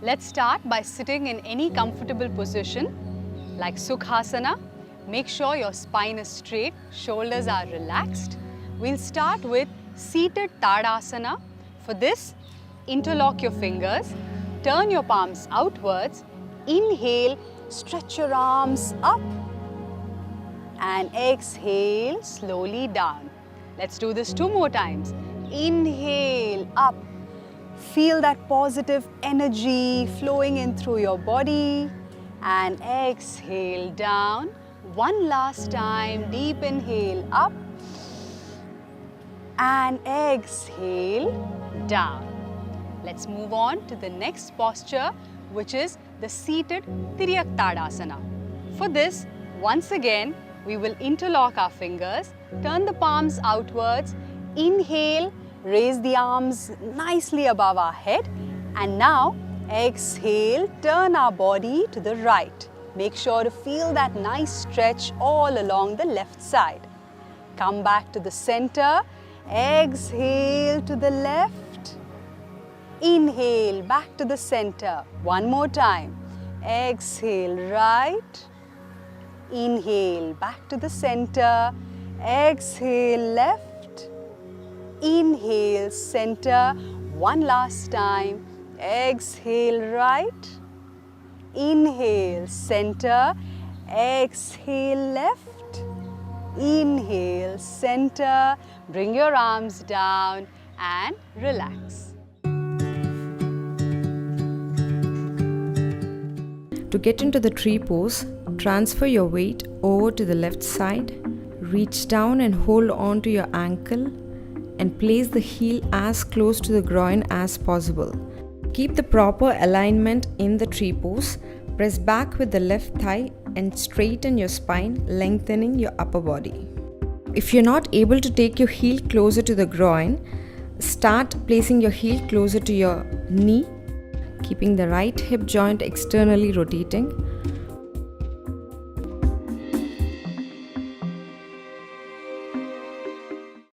Let's start by sitting in any comfortable position like Sukhasana. Make sure your spine is straight, shoulders are relaxed. We'll start with seated Tadasana. For this, interlock your fingers, turn your palms outwards, inhale, stretch your arms up and exhale slowly down. Let's do this 2 more times. Inhale up. Feel that positive energy flowing in through your body and exhale down. One last time, deep inhale up and exhale down. Let's move on to the next posture, which is the seated Tiryak Tadasana. For this, once again, we will interlock our fingers, turn the palms outwards, inhale, raise the arms nicely above our head, and now exhale, turn our body to the right. Make sure to feel that nice stretch all along the left side. Come back to the center, exhale to the left, inhale back to the center. One more time, exhale right, inhale back to the center, exhale left, inhale center, one last time, exhale right, inhale center, exhale left, inhale center, bring your arms down and relax. To get into the tree pose, transfer your weight over to the left side, reach down and hold on to your ankle and place the heel as close to the groin as possible. Keep the proper alignment in the tree pose. Press back with the left thigh and straighten your spine, lengthening your upper body. If you're not able to take your heel closer to the groin, start placing your heel closer to your knee, keeping the right hip joint externally rotating.